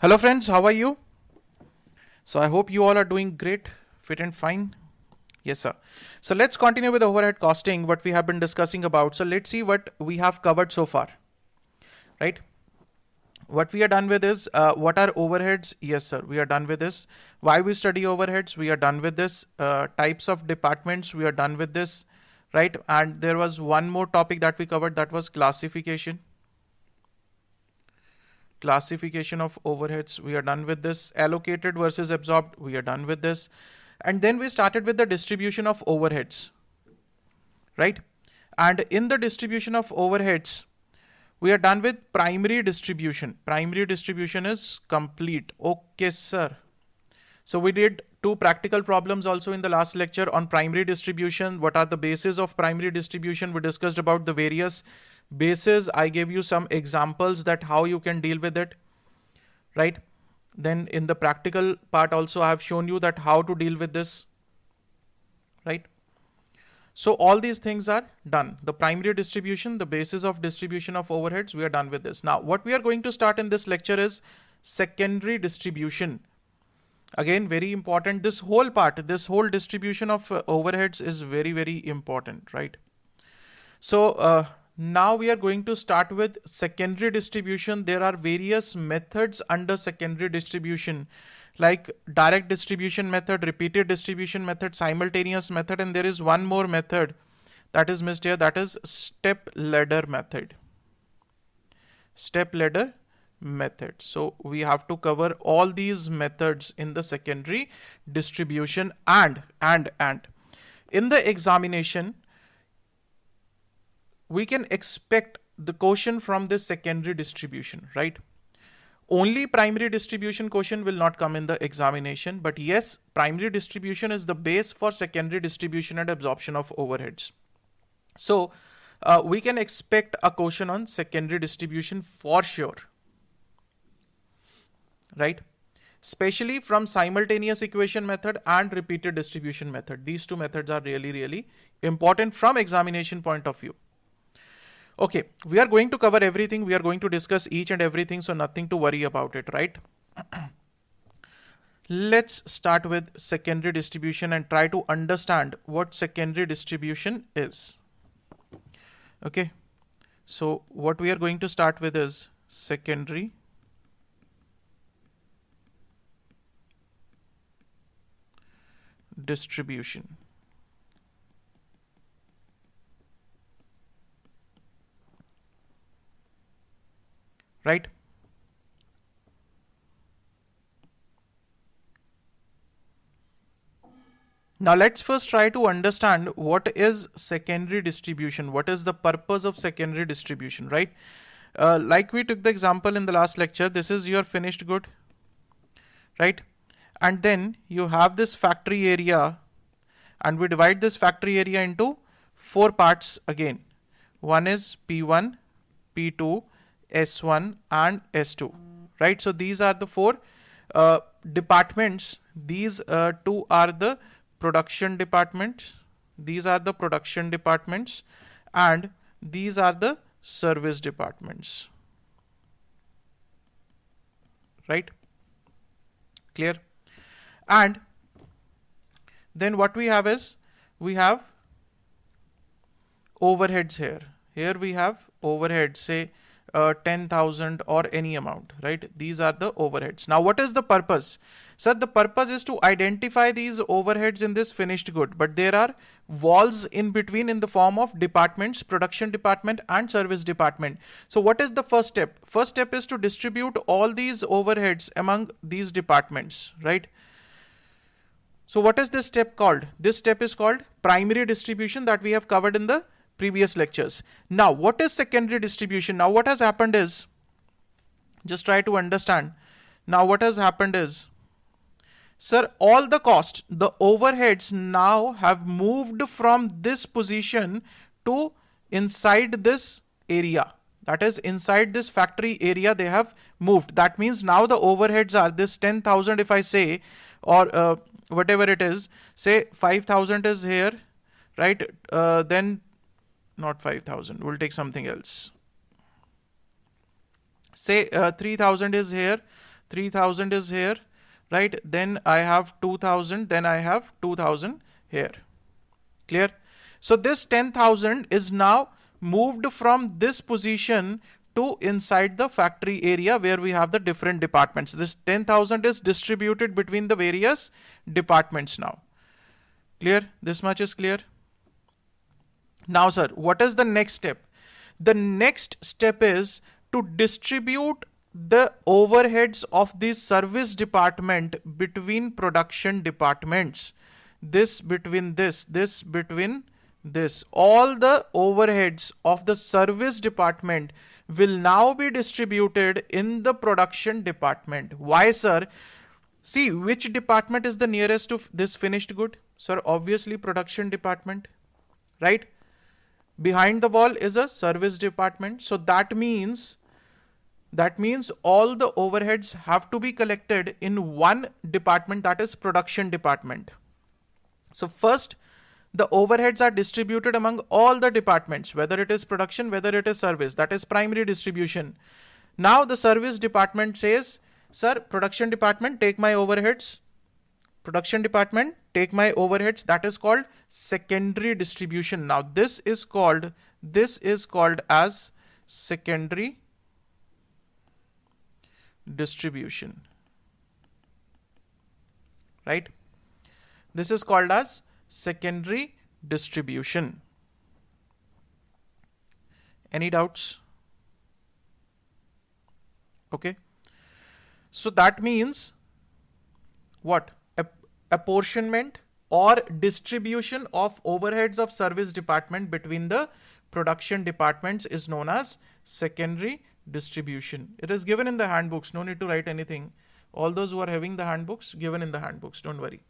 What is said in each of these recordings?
Hello friends, how are you? So I hope you all are doing great, fit and fine. Yes, sir. So let's continue with overhead costing, what we have been discussing about. So let's see what we have covered so far, right? What we are done with is what are overheads? Yes, sir. We are done with this. Why we study overheads? We are done with this. Types of departments? We are done with this, right? And there was one more topic that we covered, that was classification. Classification of overheads, we are done with this. Allocated versus absorbed, we are done with this. And then we started with the distribution of overheads, right? And in the distribution of overheads, we are done with primary distribution. Primary distribution is complete. Okay, sir. So we did two practical problems also in the last lecture on primary distribution. What are the bases of primary distribution? We discussed about the various bases. I gave you some examples that how you can deal with it, right? Then in the practical part also I have shown you that how to deal with this, right? So all these things are done. The primary distribution, the basis of distribution of overheads, we are done with this. Now what we are going to start in this lecture is secondary distribution. Again, very important. This whole part, this whole distribution of overheads is very, very important, right? So now we are going to start with secondary distribution. There are various methods under secondary distribution, like direct distribution method, repeated distribution method, simultaneous method, and there is one more method that is missed here, that is step ladder method. Step ladder method. So we have to cover all these methods in the secondary distribution, and in the examination we can expect the quotient from this secondary distribution, right? Only primary distribution quotient will not come in the examination, but yes, primary distribution is the base for secondary distribution and absorption of overheads. So we can expect a quotient on secondary distribution for sure, right? Especially from simultaneous equation method and repeated distribution method. These two methods are really, really important from examination point of view. Okay, we are going to cover everything. We are going to discuss each and everything, so nothing to worry about it, right? Let's start with secondary distribution and try to understand what secondary distribution is. Okay, so what we are going to start with is secondary distribution. Right? Now let's first try to understand what is secondary distribution. What is the purpose of secondary distribution, right? Like we took the example in the last lecture, this is your finished good, right? And then you have this factory area, and we divide this factory area into four parts again. One is P1, P2, S1 and S2, right? So these are the four departments. These two are the production departments. These are the production departments, and these are the service departments, right? Clear? And then what we have is, we have overheads here. Here we have overheads, say 10,000 or any amount, right? These are the overheads. Now what is the purpose? Sir, the purpose is to identify these overheads in this finished good, but there are walls in between in the form of departments, production department and service department. So what is the first step? First step is to distribute all these overheads among these departments, right? So what is this step called? This step is called primary distribution, that we have covered in the previous lectures. Now what is secondary distribution? Now what has happened is, just try to understand. Now what has happened is, sir, all the cost, the overheads now have moved from this position to inside this area. That is, inside this factory area they have moved. That means now the overheads are this 10,000 if I say, or whatever it is, say 5,000 is here, right? Then not 5,000, we'll take something else. Say 3,000 is here, 3000 is here, right? Then I have 2000, then I have 2000 here. Clear? So this 10,000 is now moved from this position to inside the factory area where we have the different departments. This 10,000 is distributed between the various departments now. Clear? This much is clear? Now, sir, what is the next step? The next step is to distribute the overheads of the service department between production departments. This between this between this. All the overheads of the service department will now be distributed in the production department. Why, sir? See, which department is the nearest to this finished good? Sir, obviously production department, right? Behind the wall is a service department. So that means all the overheads have to be collected in one department, that is production department. So first, the overheads are distributed among all the departments, whether it is production, whether it is service, that is primary distribution. Now the service department says, sir, production department, take my overheads. Production department, take my overheads. That is called secondary distribution. Now this is called as secondary distribution, right? This is called as secondary distribution. Any doubts? Okay. So that means what? Apportionment or distribution of overheads of service department between the production departments is known as secondary distribution. It is given in the handbooks. No need to write anything. All those who are having the handbooks, given in the handbooks. Don't worry.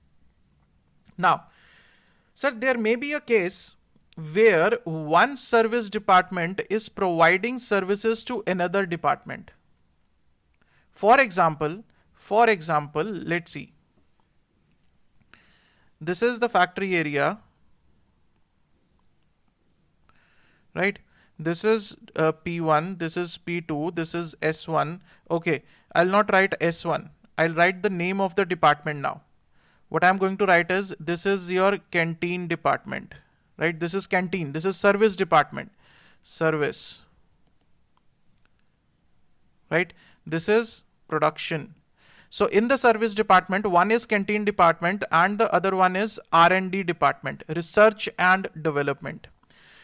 Now, sir, there may be a case where one service department is providing services to another department. For example, let's see. This is the factory area, right? This is P1, this is P2, this is S1. Okay, I'll not write S1. I'll write the name of the department now. What I'm going to write is, this is your canteen department, right? This is canteen. This is service department. Service, right? This is production. So in the service department, one is canteen department and the other one is R&D department, research and development.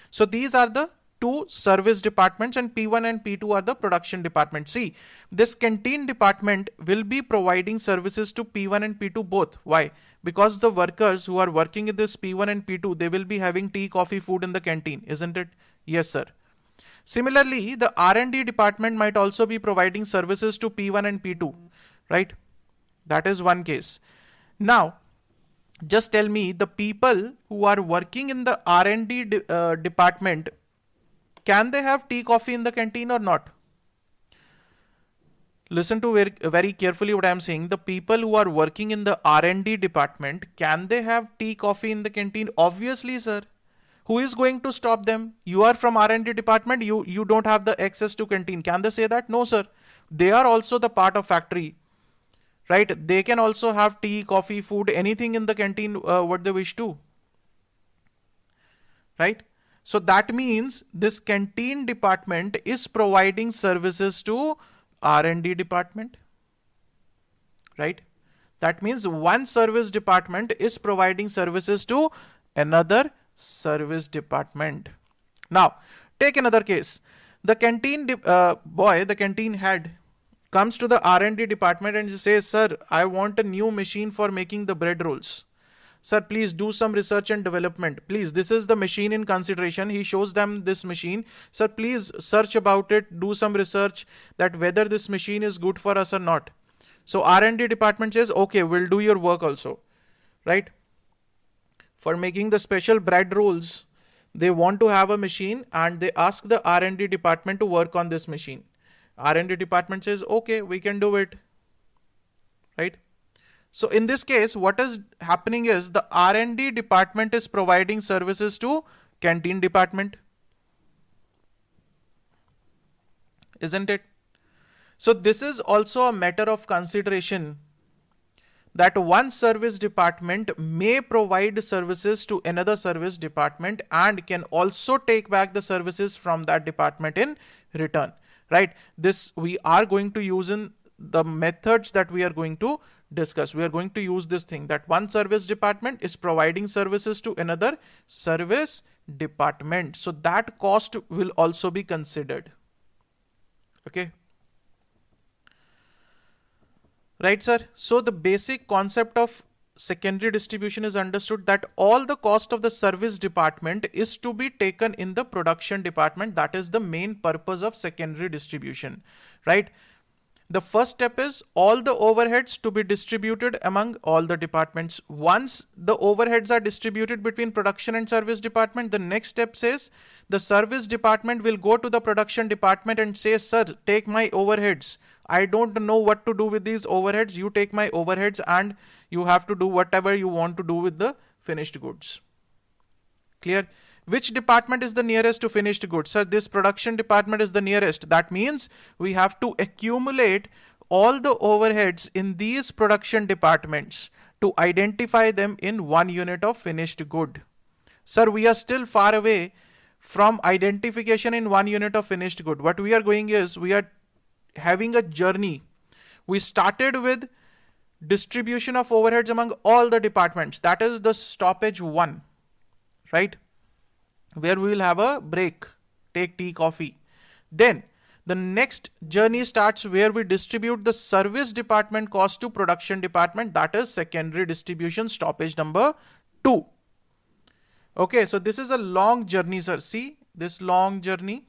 So these are the two service departments, and P1 and P2 are the production department. See, this canteen department will be providing services to P1 and P2 both. Why? Because the workers who are working in this P1 and P2, they will be having tea, coffee, food in the canteen, isn't it? Yes, sir. Similarly, the R&D department might also be providing services to P1 and P2, right? That is one case. Now, just tell me, the people who are working in the R&D department, can they have tea, coffee in the canteen or not? Listen to very carefully what I am saying. The people who are working in the R&D department, can they have tea, coffee in the canteen? Obviously, sir. Who is going to stop them? You are from R&D department, you don't have the access to canteen. Can they say that? No, sir. They are also the part of factory, right? They can also have tea, coffee, food, anything in the canteen what they wish to, right? So that means this canteen department is providing services to R&D department, right? That means one service department is providing services to another service department. Now, take another case. The canteen the canteen head comes to the R&D department and says, sir, I want a new machine for making the bread rolls. Sir, please do some research and development. Please, this is the machine in consideration. He shows them this machine. Sir, please search about it. Do some research that whether this machine is good for us or not. So R&D department says, okay, we'll do your work also, right? For making the special bread rolls, they want to have a machine and they ask the R&D department to work on this machine. R&D department says, okay, we can do it, right? So in this case, what is happening is the R&D department is providing services to canteen department, isn't it? So this is also a matter of consideration, that one service department may provide services to another service department and can also take back the services from that department in return, right? This we are going to use in the methods that we are going to discuss. We are going to use this thing, that one service department is providing services to another service department. So that cost will also be considered. Okay. Right, sir? So the basic concept of secondary distribution is understood, that all the cost of the service department is to be taken in the production department. That is the main purpose of secondary distribution, right? The first step is all the overheads to be distributed among all the departments. Once the overheads are distributed between production and service department, the next step says the service department will go to the production department and say, sir, take my overheads. I don't know what to do with these overheads. You take my overheads and you have to do whatever you want to do with the finished goods. Clear? Which department is the nearest to finished goods? Sir, this production department is the nearest. That means we have to accumulate all the overheads in these production departments to identify them in one unit of finished good. Sir, we are still far away from identification in one unit of finished good. What we are going is, we are having a journey. We started with distribution of overheads among all the departments. That is the stoppage 1, right? Where we will have a break, take tea, coffee. Then the next journey starts where we distribute the service department cost to production department. That is secondary distribution, stoppage number 2. Okay, so this is a long journey, sir. See this long journey,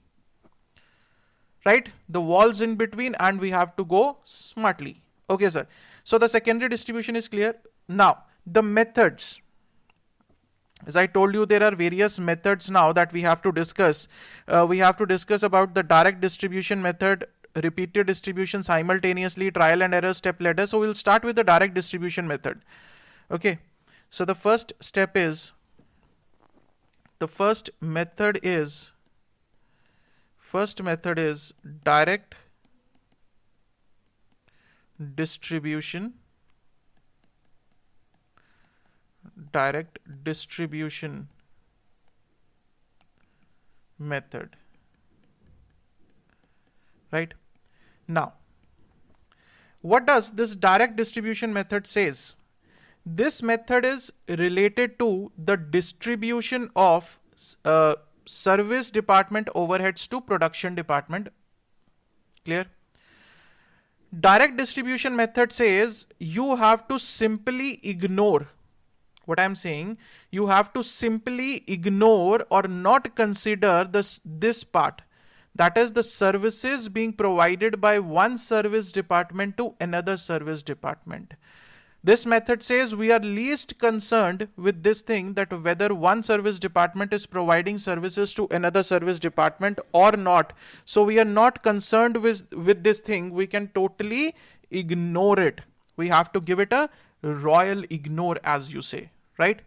right? The walls in between, and we have to go smartly. Okay, sir. So the secondary distribution is clear. Now the methods. As I told you, there are various methods now that we have to discuss. We have to discuss about the direct distribution method, repeated distribution, simultaneously, trial and error, step ladder. So we'll start with the direct distribution method. Okay. So the first method is direct distribution method, right? Now what does this direct distribution method says? This method is related to the distribution of service department overheads to production department. Clear? Direct distribution method says you have to simply ignore what I'm saying. You have to simply ignore or not consider this part. That is the services being provided by one service department to another service department. This method says we are least concerned with this thing, that whether one service department is providing services to another service department or not. So we are not concerned with this thing. We can totally ignore it. We have to give it a royal ignore, as you say, right?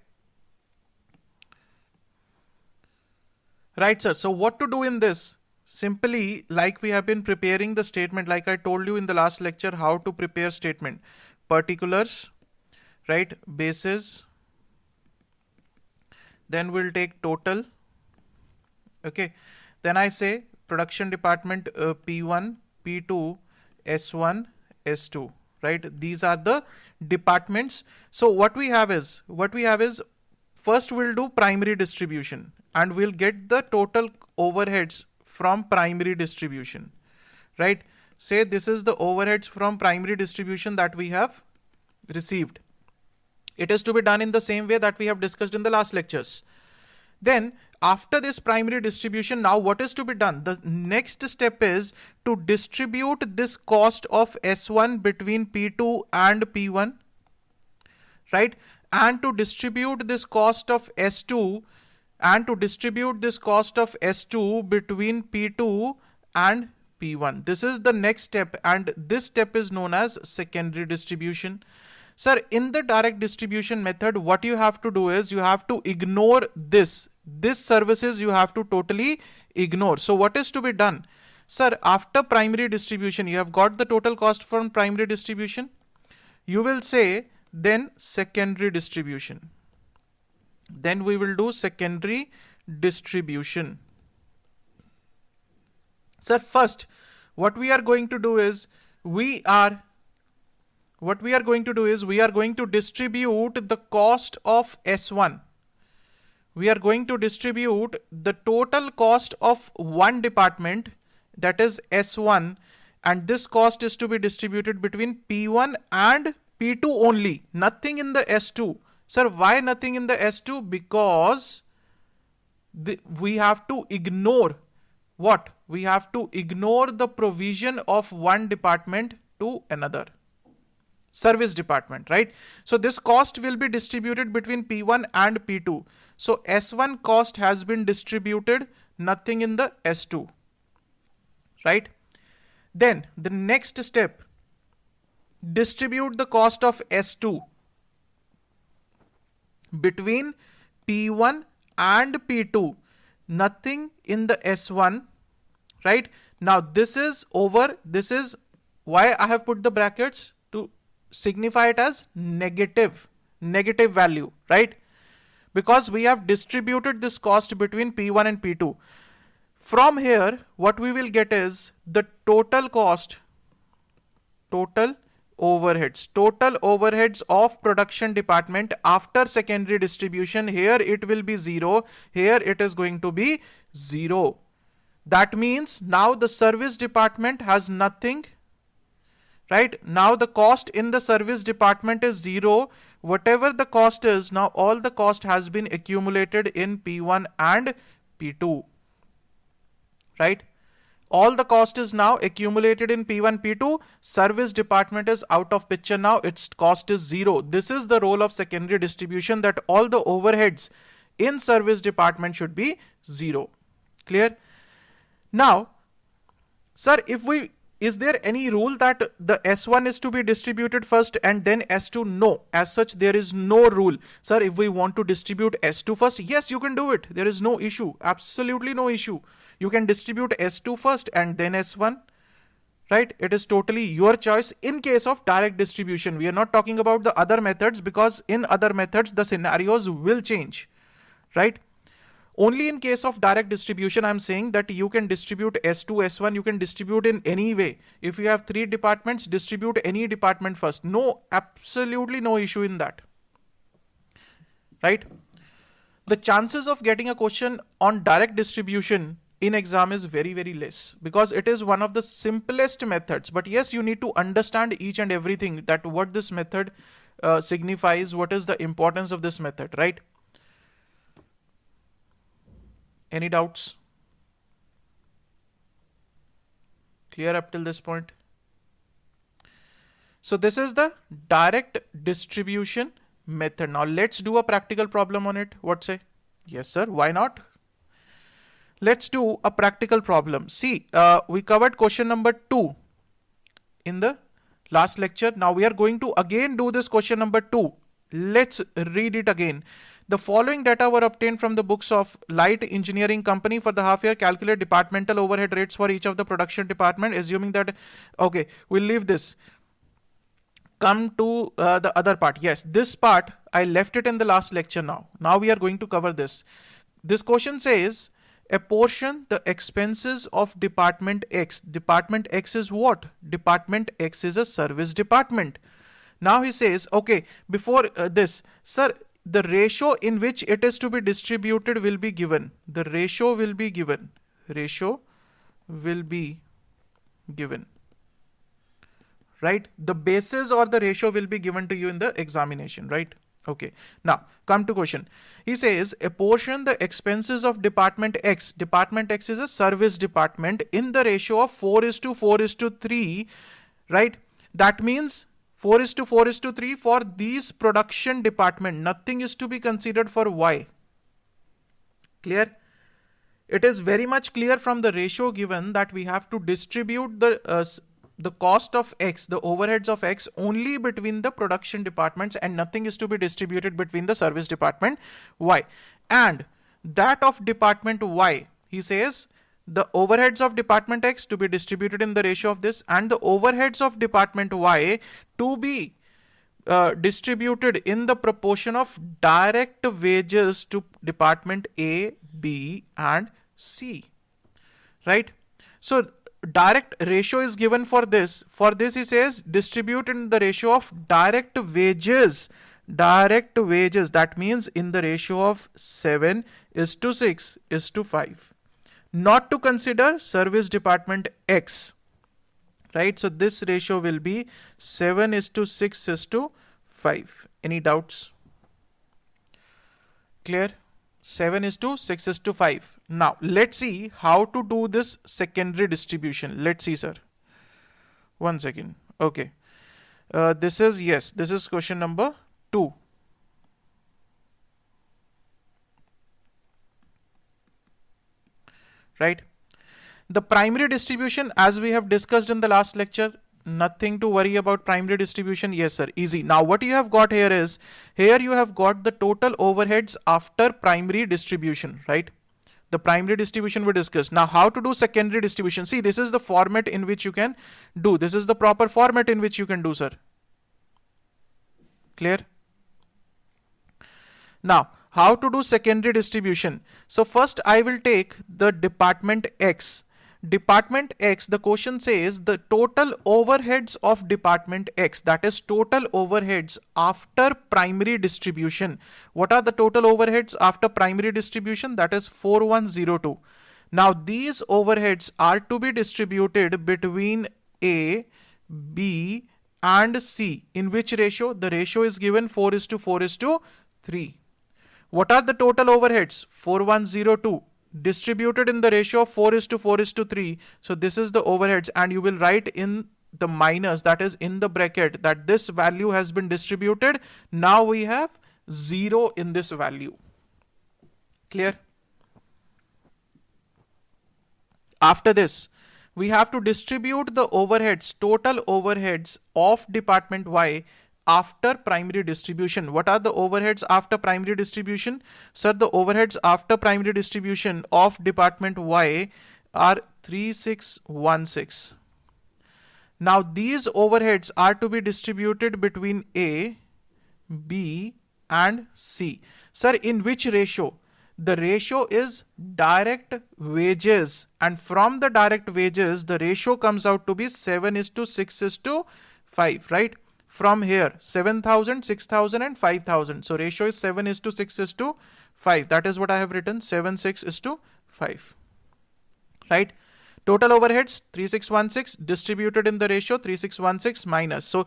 Right, sir. So what to do in this? Simply, like we have been preparing the statement, like I told you in the last lecture how to prepare statement. Particulars, right? Basis. Then we'll take total. Okay. Then I say production department P1, P2, S1, S2, right? These are the departments. So what we have is first we'll do primary distribution and we'll get the total overheads from primary distribution, right? Say this is the overheads from primary distribution that we have received. It is to be done in the same way that we have discussed in the last lectures. Then after this primary distribution, now what is to be done? The next step is to distribute this cost of S1 between P2 and P1, right? And to distribute this cost of S2 between P2 and P1. This is the next step, and this step is known as secondary distribution. Sir, in the direct distribution method, what you have to do is you have to ignore this services you have to totally ignore. So what is to be done? Sir, after primary distribution, you have got the total cost from primary distribution. You will say then secondary distribution. Then we will do secondary distribution. Sir, first, what we are going to do is we are going to distribute the cost of S1. We are going to distribute the total cost of one department, that is S1, and this cost is to be distributed between P1 and P2 only, nothing in the S2. Sir, why nothing in the S2? Because we have to ignore what? We have to ignore the provision of one department to another. Service department, right? So this cost will be distributed between P1 and P2. So S1 cost has been distributed, nothing in the S2, right? Then the next step, distribute the cost of S2 between P1 and P2, nothing in the S1, right? Now this is over. This is why I have put the brackets, to signify it as negative value, right? Because we have distributed this cost between P1 and P2. From here, what we will get is the total cost, total overheads of production department after secondary distribution. Here it will be 0. Here it is going to be 0. That means now the service department has nothing, right? Now the cost in the service department is 0. Whatever the cost is, now all the cost has been accumulated in P1 and P2, right? All the cost is now accumulated in P1, P2. Service department is out of picture now. Its cost is 0. This is the role of secondary distribution, that all the overheads in service department should be 0. Clear? Now, sir, is there any rule that the S1 is to be distributed first and then S2? No, as such there is no rule. Sir, if we want to distribute S2 first, yes, you can do it. There is no issue, absolutely no issue. You can distribute S2 first and then S1, right? It is totally your choice in case of direct distribution. We are not talking about the other methods, because in other methods the scenarios will change, right? Only in case of direct distribution, I'm saying that you can distribute S2, S1, you can distribute in any way. If you have 3 departments, distribute any department first. No, absolutely no issue in that, right? The chances of getting a question on direct distribution in exam is very, very less, because it is one of the simplest methods. But yes, you need to understand each and everything, that what this method signifies, what is the importance of this method, right? Any doubts? Clear up till this point? So this is the direct distribution method. Now let's do a practical problem on it. What say? Yes, sir. Why not? Let's do a practical problem. See, we covered question number 2 in the last lecture. Now we are going to again do this question number 2. Let's read it again. The following data were obtained from the books of Light Engineering Company for the half year. Calculate departmental overhead rates for each of the production department, assuming that, okay, we'll leave this. Come to the other part. Yes, this part I left it in the last lecture now. Now we are going to cover this. This question says, apportion the expenses of department X. Department X is what? Department X is a service department. Now he says, okay, before this, sir, the ratio in which it is to be distributed will be given. The ratio will be given. Ratio will be given. Right? The basis or the ratio will be given to you in the examination, right? Okay. Now, come to question. He says, apportion the expenses of department X. Department X is a service department in the ratio of 4:4:3, right? That means 4:4:3 for these production department. Nothing is to be considered for Y. Clear? It is very much clear from the ratio given that we have to distribute the cost of X, the overheads of X, only between the production departments, and nothing is to be distributed between the service department Y. And that of department Y, he says, the overheads of department X to be distributed in the ratio of this, and the overheads of department Y to be distributed in the proportion of direct wages to department A, B, and C. Right? So direct ratio is given for this. For this, he says distribute in the ratio of direct wages. Direct wages, that means in the ratio of 7:6:5. Not to consider service department X. Right? So this ratio will be 7:6:5. Any doubts? Clear? 7:6:5. Now let's see how to do this secondary distribution. Let's see, sir. One second. Okay. This is question number 2. Right? The primary distribution, as we have discussed in the last lecture, nothing to worry about primary distribution. Yes, sir. Easy. Now what you have got here is, here you have got the total overheads after primary distribution, right? The primary distribution we discussed. Now how to do secondary distribution? See, this is the format in which you can do. This is the proper format in which you can do, sir. Clear? Now, how to do secondary distribution? So first I will take the department X. Department X, the question says the total overheads of department X, that is total overheads after primary distribution. What are the total overheads after primary distribution? That is 4102. Now these overheads are to be distributed between A, B, and C. In which ratio? The ratio is given 4:4:3. What are the total overheads? 4102 distributed in the ratio of 4:4:3. So this is the overheads, and you will write in the minus, that is in the bracket, that this value has been distributed. Now we have 0 in this value. Clear? After this, we have to distribute the overheads, total overheads of department Y after primary distribution. What are the overheads after primary distribution? Sir, the overheads after primary distribution of department Y are 3616. Now these overheads are to be distributed between A, B, and C. Sir, in which ratio? The ratio is direct wages, and from the direct wages the ratio comes out to be 7:6:5, right? From here 7,000, 6,000, and 5,000. So ratio is 7:6:5. That is what I have written, 7:6:5. Right? Total overheads 3616 distributed in the ratio 3616 minus. So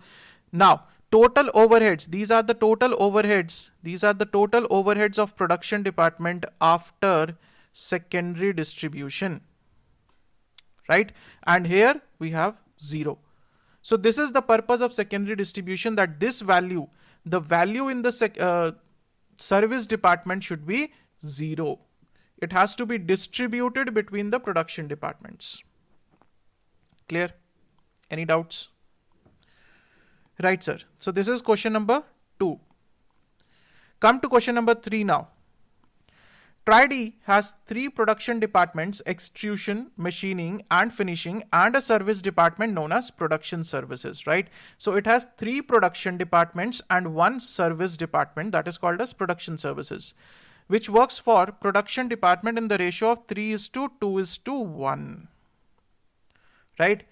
now total overheads, these are the total overheads. These are the total overheads of production department after secondary distribution. Right? And here we have 0. So this is the purpose of secondary distribution, that this value, the value in the service department should be 0. It has to be distributed between the production departments. Clear? Any doubts? Right, sir. So this is question number 2. Come to question number 3 now. TRI-D has 3 production departments: extrusion, machining, and finishing, and a service department known as production services, right? So it has 3 production departments and 1 service department, that is called as production services, which works for production department in the ratio of 3:2:1. Right?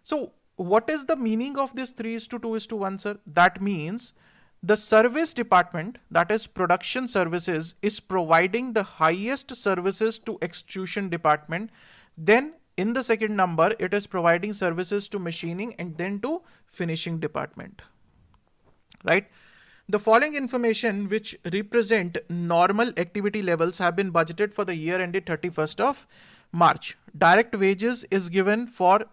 So what is the meaning of this 3:2:1, sir? That means the service department, that is production services, is providing the highest services to extrusion department. Then in the second number, it is providing services to machining, and then to finishing department. Right? The following information which represent normal activity levels have been budgeted for the year ended 31st of March. Direct wages is given for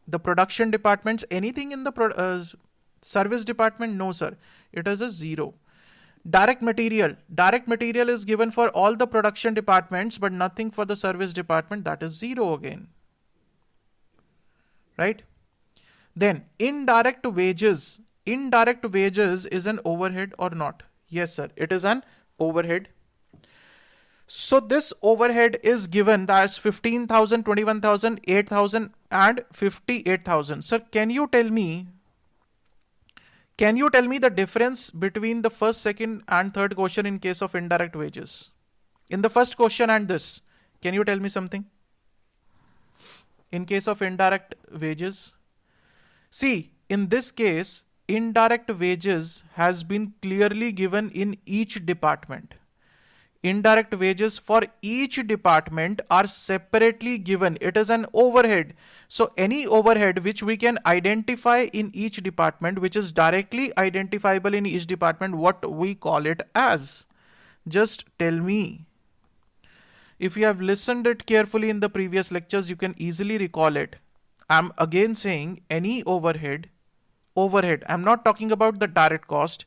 the production departments. Anything in the service department? No, sir. It is a 0. Direct material is given for all the production departments, but nothing for the service department. That is 0 again. Right? Then indirect wages. Indirect wages is an overhead or not? Yes, sir. It is an overhead. So this overhead is given, that's 15,000, 21,000, 8,000 and 58,000. Sir, can you tell me the difference between the first, second and third question in case of indirect wages? In the first question and this, can you tell me something? In case of indirect wages, see, in this case, indirect wages has been clearly given in each department. Indirect wages for each department are separately given. It is an overhead. So any overhead which we can identify in each department, which is directly identifiable in each department, what we call it as? Just tell me. If you have listened it carefully in the previous lectures, you can easily recall it. I'm again saying any overhead, I'm not talking about the direct cost,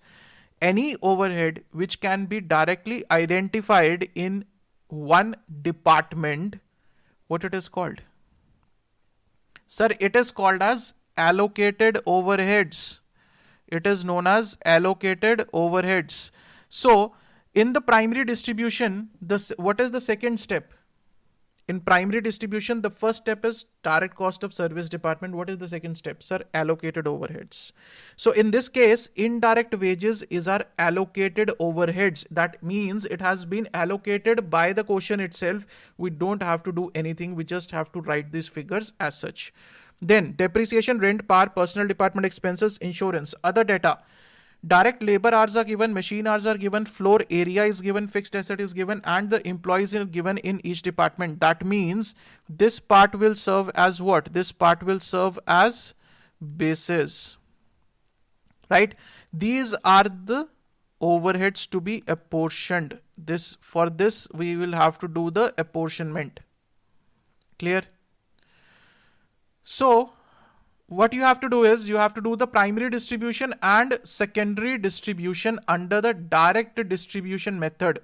any overhead which can be directly identified in one department, what it is called? Sir, it is called as allocated overheads. It is known as allocated overheads. So, in the primary distribution, what is the second step? In primary distribution, the first step is direct cost of service department. What is the second step? Sir, allocated overheads. So in this case, indirect wages is our allocated overheads. That means it has been allocated by the quotient itself. We don't have to do anything. We just have to write these figures as such. Then depreciation, rent, power, personal department expenses, insurance, other data. Direct labor hours are given, machine hours are given, floor area is given, fixed asset is given, and the employees are given in each department. That means this part will serve as what? This part will serve as basis. Right? These are the overheads to be apportioned. For this we will have to do the apportionment. Clear? So what you have to do is you have to do the primary distribution and secondary distribution under the direct distribution method.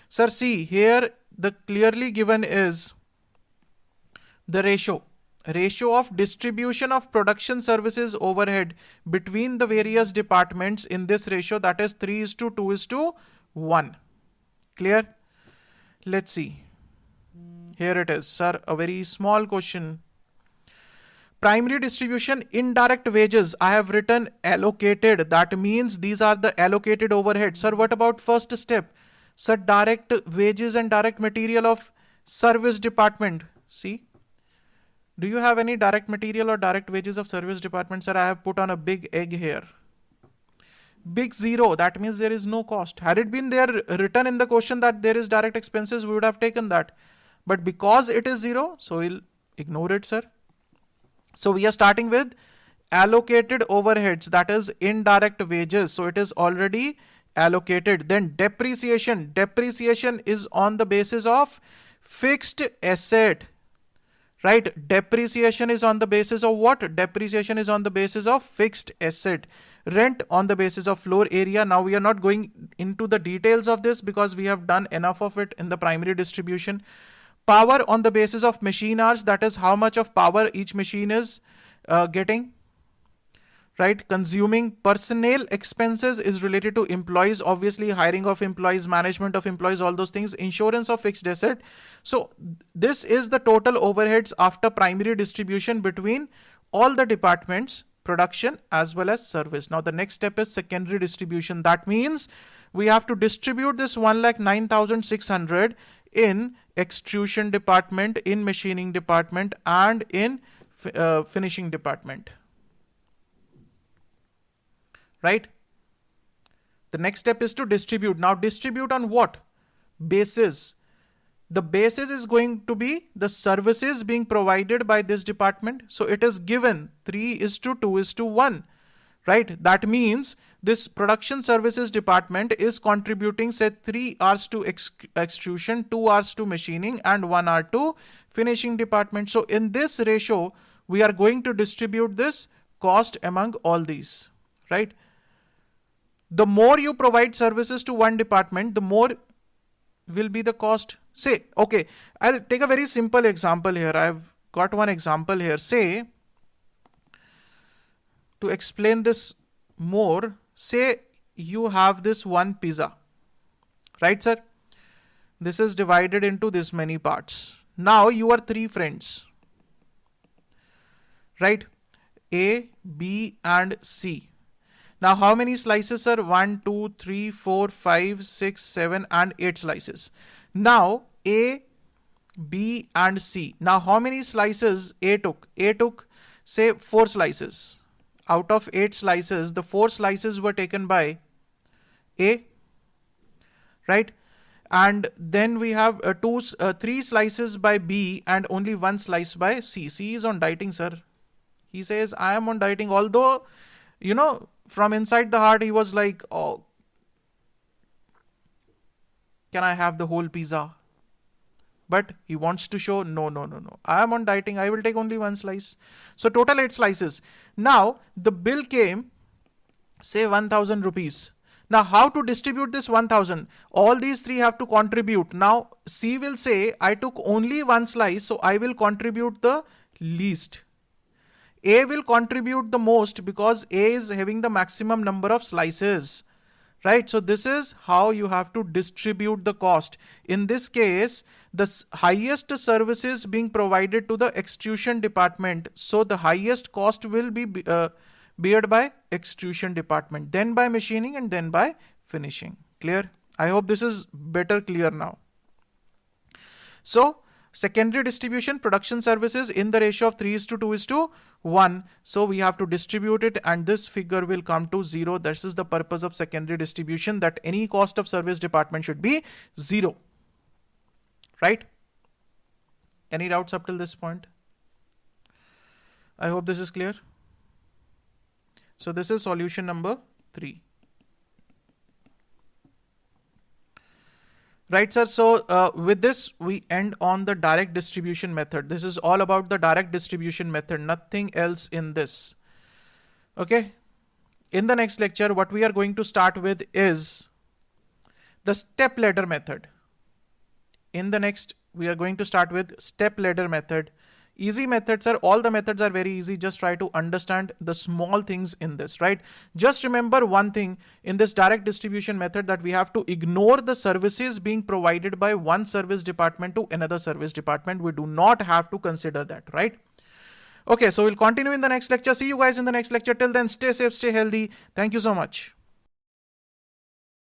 Sir, see here the clearly given is the ratio of distribution of production services overhead between the various departments in this ratio, that is 3:2:1. Clear? Let's see. Here it is, sir, a very small question. Primary distribution, indirect wages, I have written allocated. That means these are the allocated overheads. Sir, what about first step? Sir, direct wages and direct material of service department. See, do you have any direct material or direct wages of service department? Sir, I have put on a big egg here. Big zero, that means there is no cost. Had it been there written in the question that there is direct expenses, we would have taken that. But because it is zero, so we'll ignore it, sir. So we are starting with allocated overheads, that is indirect wages. So it is already allocated. Then depreciation. Depreciation is on the basis of fixed asset. Right? Depreciation is on the basis of what? Depreciation is on the basis of fixed asset. Rent on the basis of floor area. Now we are not going into the details of this because we have done enough of it in the primary distribution. Power on the basis of machine hours, that is how much of power each machine is getting, right? Consuming. Personnel expenses is related to employees, obviously hiring of employees, management of employees, all those things. Insurance of fixed asset. So this is the total overheads after primary distribution between all the departments, production as well as service. Now the next step is secondary distribution. That means we have to distribute this 1,09,600 in extrusion department, in machining department, and in finishing department. Right? The next step is to distribute. Now distribute on what? Basis. The basis is going to be the services being provided by this department. So it is given 3:2:1. Right? That means this production services department is contributing say 3 hours to extrusion, 2 hours to machining, and 1 hour to finishing department. So in this ratio, we are going to distribute this cost among all these, right? The more you provide services to one department, the more will be the cost. Say, okay, I'll take a very simple example here. I've got one example here. Say, to explain this more, say you have this one pizza, right, sir? This is divided into this many parts. Now you are three friends, right? A, B, and C. Now how many slices are 1, 2, 3, 4, 5, 6, 7, and 8 slices. Now A, B, and C. Now how many slices A took? A took say 4 slices. Out of 8 slices, the 4 slices were taken by A, right? And then we have 3 slices by B and only 1 slice by C. C is on dieting, sir. He says, I am on dieting. Although, from inside the heart, he was like, oh, can I have the whole pizza? But he wants to show, no. I am on dieting. I will take only 1 slice. So total 8 slices. Now, the bill came, say 1,000 rupees. Now, how to distribute this 1,000? All these three have to contribute. Now, C will say, I took only 1 slice, so I will contribute the least. A will contribute the most because A is having the maximum number of slices, right? So this is how you have to distribute the cost. In this case, the highest services being provided to the extrusion department. So the highest cost will be bared by extrusion department, then by machining, and then by finishing. Clear? I hope this is better clear now. So secondary distribution, production services in the ratio of 3:2:1. So we have to distribute it, and this figure will come to 0. This is the purpose of secondary distribution, that any cost of service department should be 0. Right? Any doubts up till this point? I hope this is clear. So this is solution number 3. Right, sir. So with this, we end on the direct distribution method. This is all about the direct distribution method, nothing else in this. Okay. In the next lecture, what we are going to start with is the step ladder method. In the next, we are going to start with step ladder method. Easy methods are, all the methods are very easy. Just try to understand the small things in this, right? Just remember one thing in this direct distribution method, that we have to ignore the services being provided by one service department to another service department. We do not have to consider that, right? Okay, so we'll continue in the next lecture. See you guys in the next lecture. Till then, stay safe, stay healthy. Thank you so much.